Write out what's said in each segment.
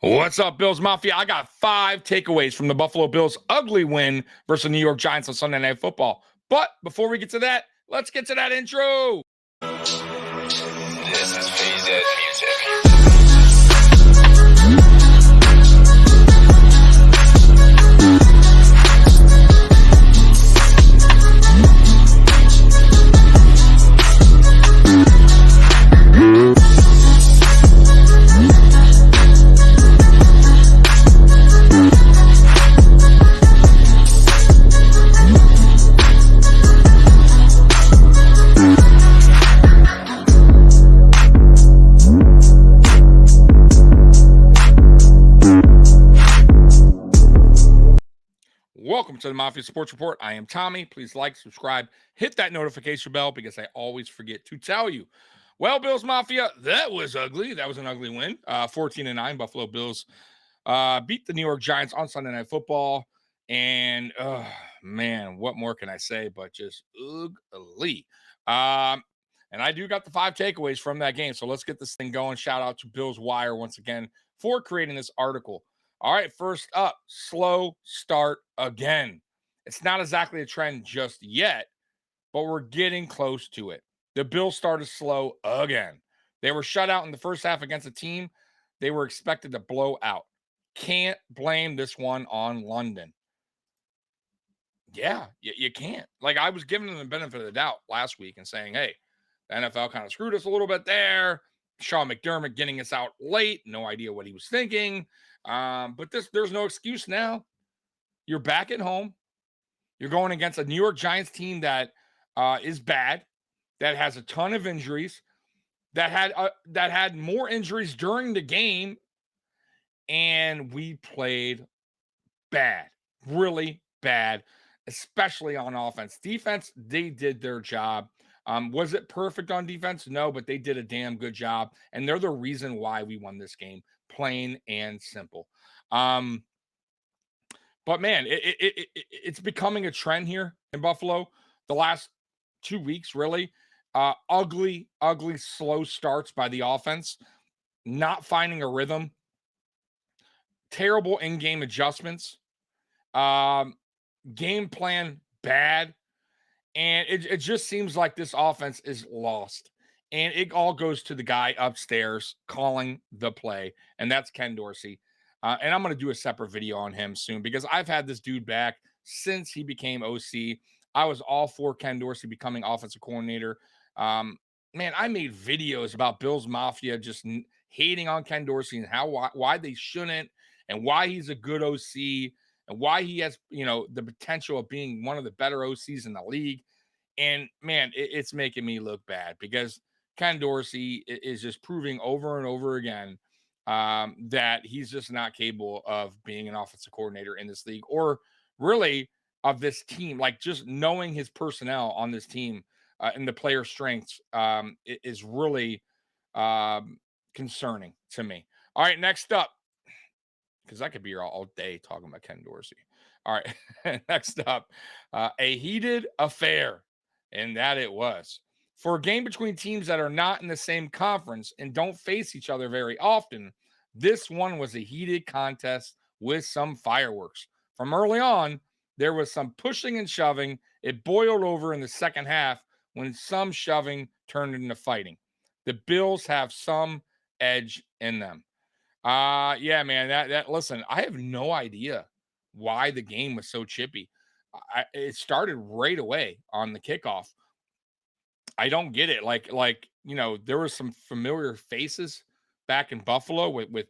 What's up, Bills Mafia? I got 5 takeaways from the Buffalo Bills' ugly win versus the New York Giants on Sunday Night Football. But before we get to that, let's get to that intro. This is PZ Music. Welcome to the Mafia Sports Report. I am Tommy. Please like, subscribe, hit that notification bell because I always forget to tell you. Well, Bills Mafia, that was ugly. That was an ugly win. 14-9 Buffalo Bills beat the New York Giants on Sunday Night Football. And, man, what more can I say but just ugly. And I do got the 5 takeaways from that game. So let's get this thing going. Shout out to Bills Wire once again for creating this article. All right, first up, slow start again. It's not exactly a trend just yet, but we're getting close to it. The Bills started slow again. They were shut out in the first half against a team they were expected to blow out. Can't blame this one on London. Yeah, you can't. Like, I was giving them the benefit of the doubt last week and saying, hey, the NFL kind of screwed us a little bit there. Sean McDermott getting us out late. No idea what he was thinking. But there's no excuse now. You're back at home. You're going against a New York Giants team that is bad, that has a ton of injuries, that had more injuries during the game, and we played bad, really bad, especially on offense. Defense, they did their job. Was it perfect on defense? No, but they did a damn good job, and they're the reason why we won this game, plain and simple. But man, it's becoming a trend here in Buffalo. The last 2 weeks, really, ugly, slow starts by the offense, not finding a rhythm, terrible in-game adjustments, game plan bad. And it just seems like this offense is lost. And it all goes to the guy upstairs calling the play, and that's Ken Dorsey. And I'm going to do a separate video on him soon because I've had this dude back since he became OC. I was all for Ken Dorsey becoming offensive coordinator. Man, I made videos about Bills Mafia just hating on Ken Dorsey and why they shouldn't and why he's a good OC and why he has, the potential of being one of the better OCs in the league. And man, it's making me look bad because Ken Dorsey is just proving over and over again that he's just not capable of being an offensive coordinator in this league or really of this team. Like, just knowing his personnel on this team and the player strengths is really concerning to me. All right, next up, because I could be here all day talking about Ken Dorsey. All right, next up, a heated affair, and that it was. For a game between teams that are not in the same conference and don't face each other very often, this one was a heated contest with some fireworks. From early on, there was some pushing and shoving. It boiled over in the second half when some shoving turned into fighting. The Bills have some edge in them. Yeah, man. That listen, I have no idea why the game was so chippy. It started right away on the kickoff. I don't get it. There were some familiar faces back in Buffalo with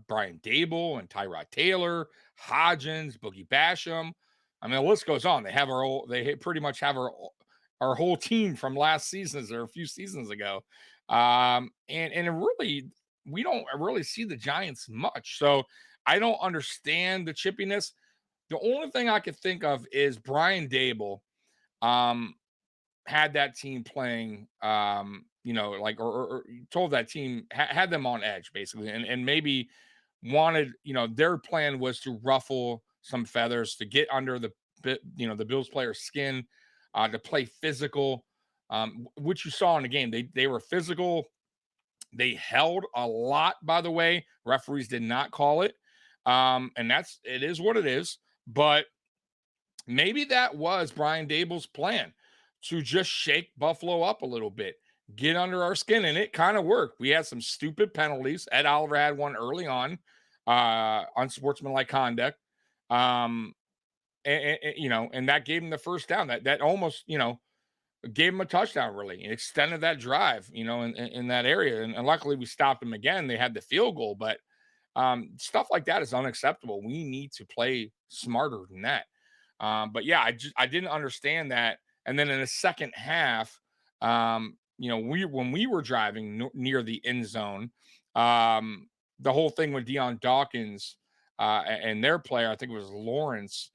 Brian Dable and Tyrod Taylor, Hodgins, Boogie Basham. I mean, the list goes on. They pretty much have our whole team from last season or a few seasons ago. And it really, we don't really see the Giants much. So I don't understand the chippiness. The only thing I could think of is Brian Dable had that team playing, or told that team, had them on edge, basically. And maybe wanted, their plan was to ruffle some feathers, to get under the Bills player's skin, to play physical, which you saw in the game. They were physical. They held a lot, by the way. Referees did not call it. And it is what it is. But maybe that was Brian Dable's plan, to just shake Buffalo up a little bit, get under our skin. And it kind of worked. We had some stupid penalties. Ed Oliver had one early on, unsportsmanlike conduct. And that gave him the first down. That almost, gave him a touchdown, really, and extended that drive, in that area. And luckily we stopped them again. They had the field goal, but stuff like that is unacceptable. We need to play smarter than that. But yeah, I didn't understand that. And then in the second half, when we were driving near the end zone, the whole thing with Deion Dawkins and their player, I think it was Lawrence.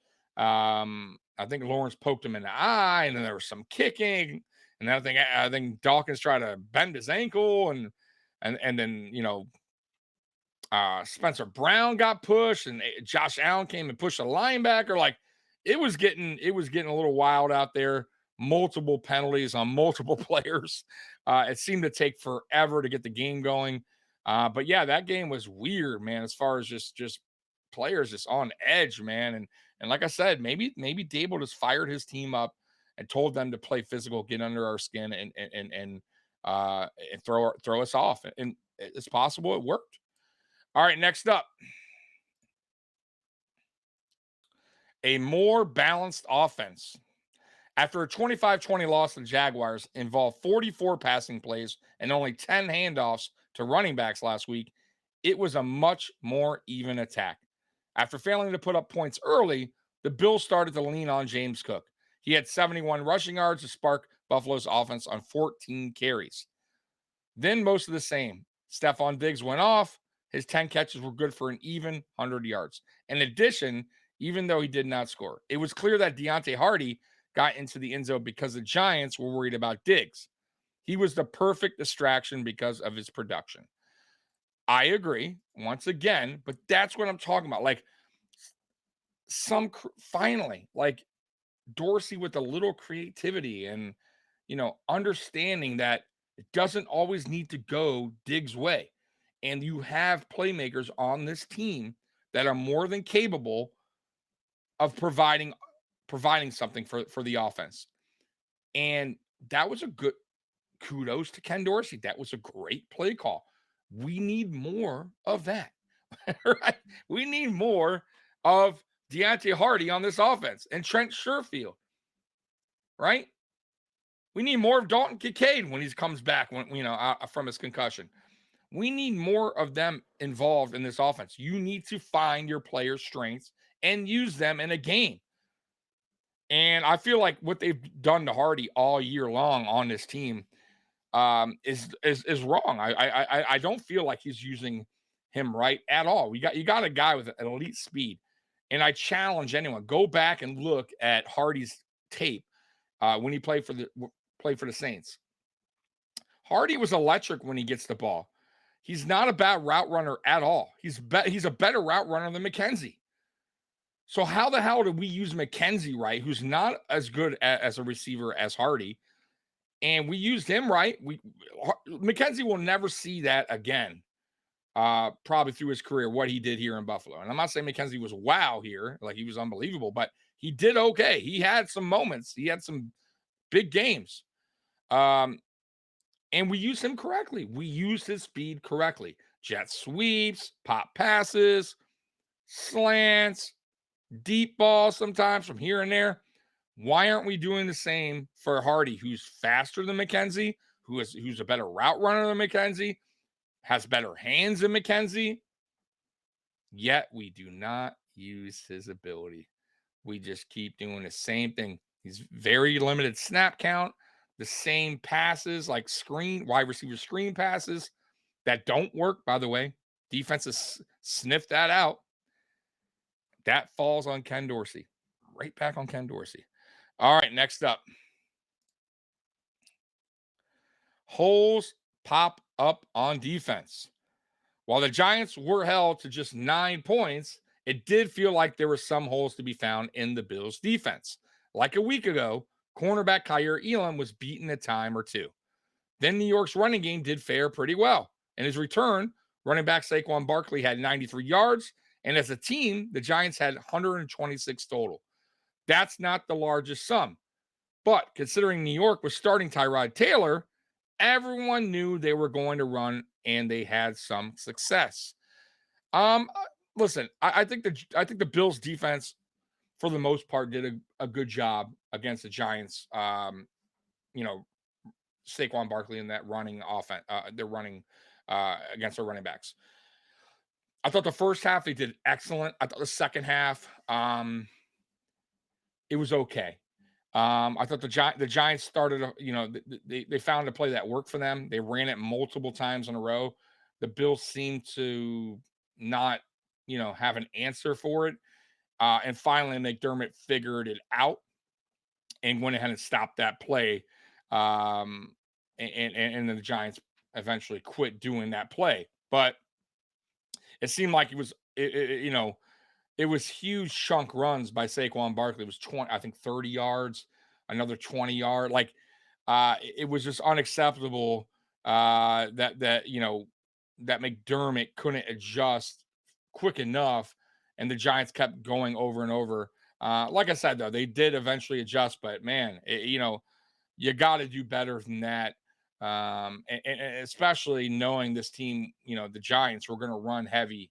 I think Lawrence poked him in the eye, and then there was some kicking, and then I think Dawkins tried to bend his ankle, and then Spencer Brown got pushed, and Josh Allen came and pushed a linebacker. Like it was getting a little wild out there. Multiple penalties on multiple players. It seemed to take forever to get the game going. But yeah, that game was weird, man. As far as just players just on edge, man. And like I said, maybe Dable just fired his team up and told them to play physical, get under our skin, and throw us off. And it's possible it worked. All right, next up, a more balanced offense. After a 25-20 loss to the Jaguars involved 44 passing plays and only 10 handoffs to running backs last week, it was a much more even attack. After failing to put up points early, the Bills started to lean on James Cook. He had 71 rushing yards to spark Buffalo's offense on 14 carries. Then most of the same. Stephon Diggs went off. His 10 catches were good for an even 100 yards. In addition, even though he did not score, it was clear that Deontay Hardy got into the end zone because the Giants were worried about Diggs. He was the perfect distraction because of his production. I agree, once again, but that's what I'm talking about. Like, finally, like Dorsey with a little creativity and, understanding that it doesn't always need to go Diggs' way. And you have playmakers on this team that are more than capable of providing something for the offense. And that was a good kudos to Ken Dorsey. That was a great play call. We need more of that. Right? We need more of Deontay Hardy on this offense and Trent Sherfield. Right? We need more of Dalton Kincaid when he comes back from his concussion. We need more of them involved in this offense. You need to find your players' strengths and use them in a game. And I feel like what they've done to Hardy all year long on this team is wrong. I don't feel like he's using him right at all. You got a guy with an elite speed, and I challenge anyone, go back and look at Hardy's tape when he played for the Saints. Hardy was electric when he gets the ball. He's not a bad route runner at all. He's a better route runner than McKenzie. So how the hell did we use McKenzie right, who's not as good as a receiver as Hardy, and we used him right? McKenzie will never see that again, probably through his career, what he did here in Buffalo. And I'm not saying McKenzie was wow here, like he was unbelievable, but he did okay. He had some moments. He had some big games. And we used him correctly. We used his speed correctly. Jet sweeps, pop passes, slants, deep balls sometimes from here and there. Why aren't we doing the same for Hardy, who's faster than McKenzie, who's a better route runner than McKenzie, has better hands than McKenzie? Yet we do not use his ability. We just keep doing the same thing. He's very limited snap count, the same passes like wide receiver screen passes that don't work, by the way. Defenses sniff that out. That falls on Ken Dorsey. Right back on Ken Dorsey. All right, next up. Holes pop up on defense. While the Giants were held to just 9 points, it did feel like there were some holes to be found in the Bills' defense. Like a week ago, cornerback Kyer Elam was beaten a time or two. Then New York's running game did fare pretty well. In his return, running back Saquon Barkley had 93 yards, and as a team, the Giants had 126 total. That's not the largest sum. But considering New York was starting Tyrod Taylor, everyone knew they were going to run, and they had some success. Um, uh, Listen, I think the Bills defense, for the most part, did a good job against the Giants. You know, Saquon Barkley in that running offense, they're running against their running backs. I thought the first half they did excellent. I thought the second half, it was okay. I thought the Giants started, they found a play that worked for them. They ran it multiple times in a row. The Bills seemed to not, have an answer for it. And finally, McDermott figured it out and went ahead and stopped that play. Um, and then the Giants eventually quit doing that play. But it seemed like it was huge chunk runs by Saquon Barkley. It was 20, I think 30 yards, another 20 yard. Like it was just unacceptable that McDermott couldn't adjust quick enough, and the Giants kept going over and over. Like I said, though, they did eventually adjust, but man, you got to do better than that. And especially knowing this team, the Giants were going to run heavy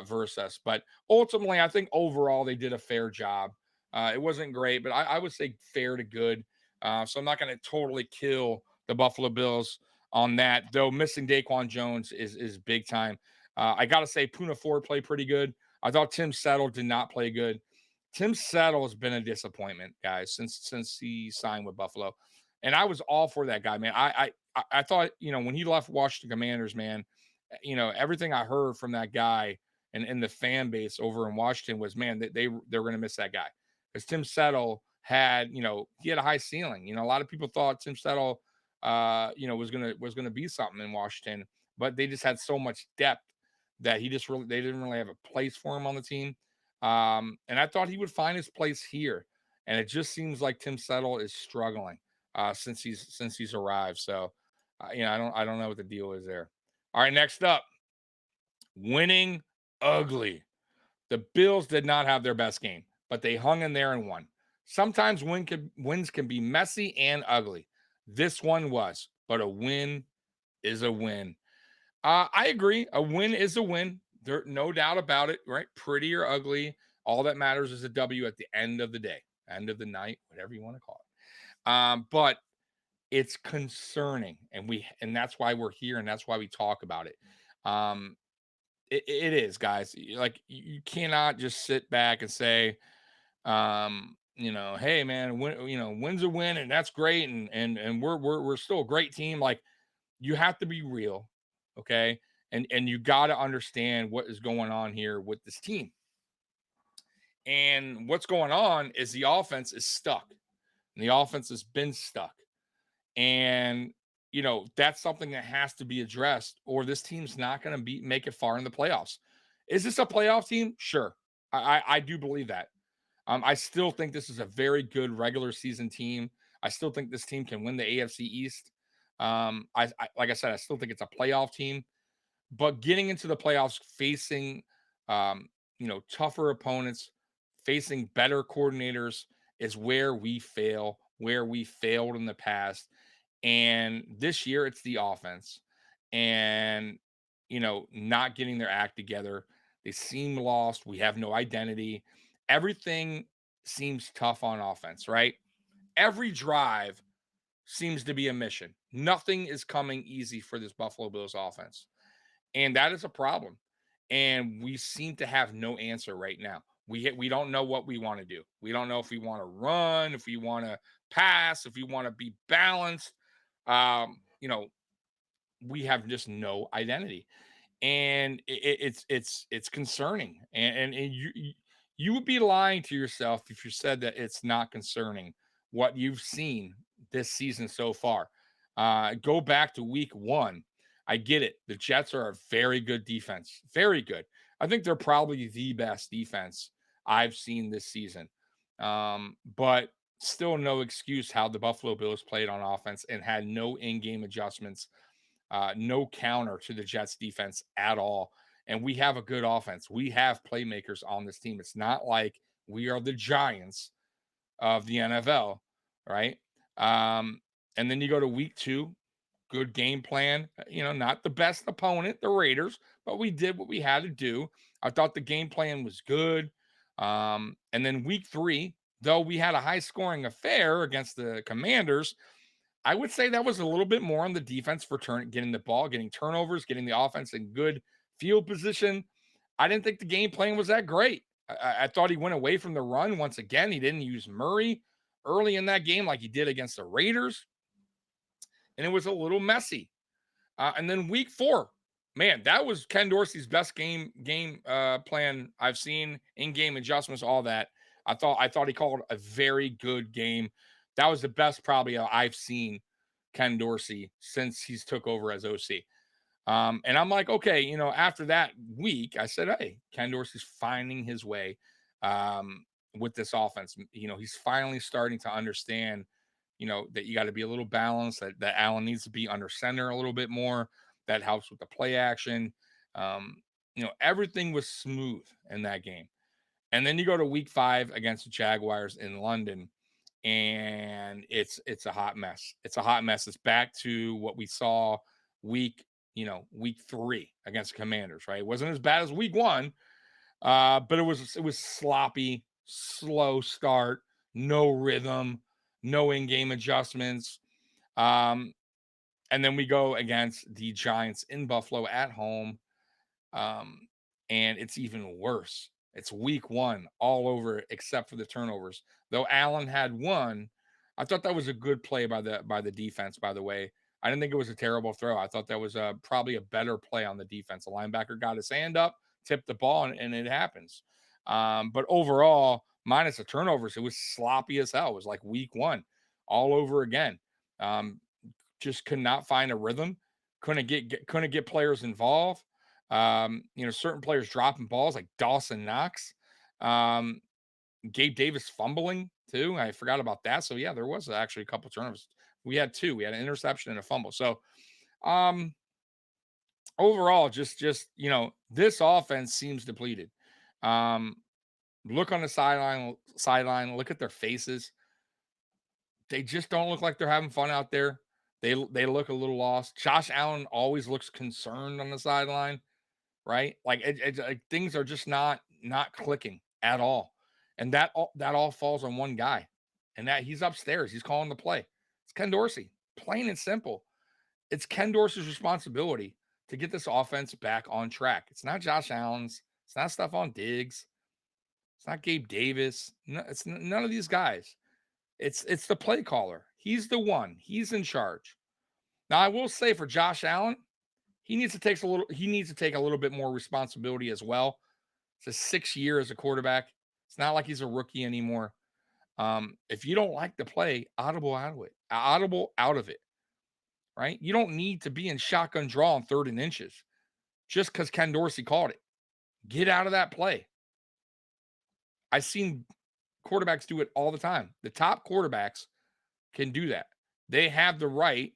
versus us. But ultimately, I think overall they did a fair job. It wasn't great, but I would say fair to good. So I'm not going to totally kill the Buffalo Bills on that, though. Missing Daquan Jones is big time. I got to say, Puna Ford played pretty good. I thought Tim Settle did not play good. Tim Settle has been a disappointment, guys, since he signed with Buffalo, and I was all for that guy, man. I thought, when he left Washington Commanders, man, everything I heard from that guy and the fan base over in Washington was, man, they're going to miss that guy because Tim Settle had, he had a high ceiling. A lot of people thought Tim Settle, was gonna be something in Washington, but they just had so much depth that they didn't really have a place for him on the team. And I thought he would find his place here, and it just seems like Tim Settle is struggling since he's arrived. So, I don't know what the deal is there. All right, next up, winning ugly. The Bills did not have their best game, but they hung in there and won. Sometimes wins can be messy and ugly. This one was, but a win is a win. I agree. A win is a win. There, no doubt about it, right? Pretty or ugly. All that matters is a W at the end of the day, end of the night, whatever you want to call it. But it's concerning, and that's why we're here, and that's why we talk about it. Um, it is, guys. Like you cannot just sit back and say, hey man, win's a win, and that's great, and we're still a great team. Like you have to be real, okay? And you got to understand what is going on here with this team. And what's going on is the offense is stuck. And the offense has been stuck. And that's something that has to be addressed, or this team's not going to make it far in the playoffs. Is this a playoff team? Sure. I do believe that. I still think this is a very good regular season team. I still think this team can win the AFC East. Like I said, I still think it's a playoff team, but getting into the playoffs, facing tougher opponents, facing better coordinators is where we fail, where we failed in the past. And this year it's the offense. And not getting their act together. They seem lost. We have no identity. Everything seems tough on offense, right? Every drive seems to be a mission. Nothing is coming easy for this Buffalo Bills offense. And that is a problem. And we seem to have no answer right now. We don't know what we want to do. We don't know if we want to run, if we want to pass, if we want to be balanced. Um, you know, we have just no identity, and it's concerning. And you would be lying to yourself if you said that it's not concerning what you've seen this season so far. Go back to week one. I get it. The Jets are a very good defense, very good. I think they're probably the best defense I've seen this season. But still no excuse how the Buffalo Bills played on offense and had no in-game adjustments no counter to the Jets defense at all. And we have a good offense. We have playmakers on this team. It's not like we are the Giants of the NFL, right? Um, and then you go to week 2, good game plan. Not the best opponent, the Raiders, but we did what we had to do. I thought the game plan was good. And then week 3, though we had a high scoring affair against the Commanders, I would say that was a little bit more on the defense for getting the ball, getting turnovers, getting the offense in good field position. I didn't think the game plan was that great. I thought he went away from the run once again. He didn't use Murray early in that game like he did against the Raiders, and it was a little messy. And then week 4, man, that was Ken Dorsey's best game plan I've seen. In game adjustments, all that. I thought he called a very good game. That was the best probably I've seen Ken Dorsey since he's took over as OC. And I'm like, okay, after that week, I said, hey, Ken Dorsey's finding his way um, with this offense. He's finally starting to understand, that you got to be a little balanced, that Allen needs to be under center a little bit more. That helps with the play action. Everything was smooth in that game. And then you go to week 5 against the Jaguars in London, and it's a hot mess. It's a hot mess. It's back to what we saw week 3 against the Commanders, right? It wasn't as bad as week 1, but it was sloppy, slow start, no rhythm, no in-game adjustments. Um, and then we go against the Giants in Buffalo at home. Um, and it's even worse. It's week 1 all over except for the turnovers. Though Allen had one, I thought that was a good play by the defense, by the way. I didn't think it was a terrible throw. I thought that was probably a better play on the defense. The linebacker got his hand up, tipped the ball, and it happens. But overall, minus the turnovers, it was sloppy as hell. It was like week 1 all over again. Um, just could not find a rhythm. Couldn't get players involved. Certain players dropping balls like Dawson Knox, um, Gabe Davis fumbling too. I forgot about that. So yeah, there was actually a couple turnovers. We had 2. We had an interception and a fumble. So um, overall, just this offense seems depleted. Um, look on the sideline. Look at their faces. They just don't look like they're having fun out there. They look a little lost. Josh Allen always looks concerned on the sideline, right? Like like things are just not clicking at all, and that all falls on one guy, and that he's upstairs. He's calling the play. It's Ken Dorsey, plain and simple. It's Ken Dorsey's responsibility to get this offense back on track. It's not Josh Allen's. It's not Stephon Diggs. It's not Gabe Davis. No, it's none of these guys. It's the play caller. He's the one. He's in charge. Now I will say for Josh Allen, he needs to take a little bit more responsibility as well. It's his 6th year as a quarterback. It's not like he's a rookie anymore. If you don't like the play, audible out of it, right? You don't need to be in shotgun draw on 3rd and inches just because Ken Dorsey called it. Get out of that play. I've seen quarterbacks do it all the time. The top quarterbacks can do that. They have the right,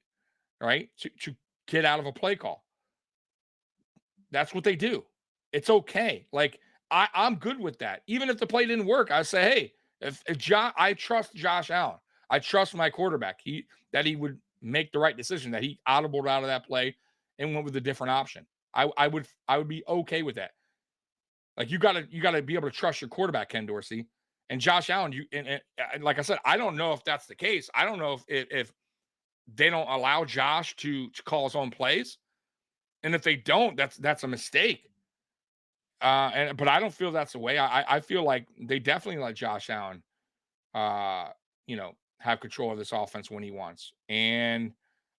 to get out of a play call. That's what they do. It's okay. Like I'm good with that. Even if the play didn't work, I say, hey, I trust Josh Allen. I trust my quarterback. He would make the right decision. That he audibled out of that play and went with a different option. I would be okay with that. Like you gotta be able to trust your quarterback, Ken Dorsey, and Josh Allen. And like I said, I don't know if that's the case. I don't know if they don't allow Josh to call his own plays, and if they don't, that's a mistake. But I don't feel that's the way. I feel like they definitely let Josh Allen, uh, have control of this offense when he wants. And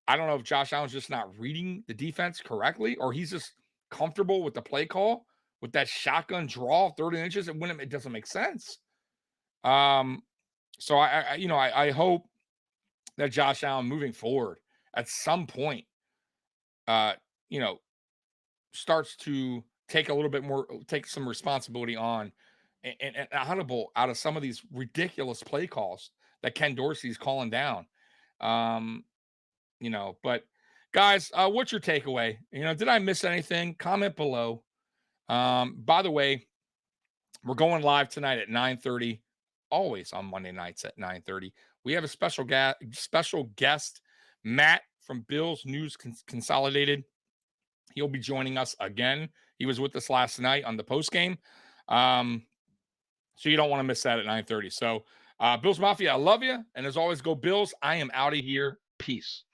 I don't know if Josh Allen's just not reading the defense correctly, or he's just comfortable with the play call with that shotgun draw 30 inches. It doesn't make sense. Um, so I hope that Josh Allen moving forward at some point, uh, you know, starts to take some responsibility on and audible out of some of these ridiculous play calls that Ken Dorsey's calling down. Um, but Guys, what's your takeaway? Did I miss anything? Comment below. By the way, we're going live tonight at 9:30, always on Monday nights at 9:30. We have a special guest, Matt from Bills News Consolidated. He'll be joining us again. He was with us last night on the post game. So you don't want to miss that at 9:30. So, Bills Mafia, I love you. And as always, go Bills. I am out of here. Peace.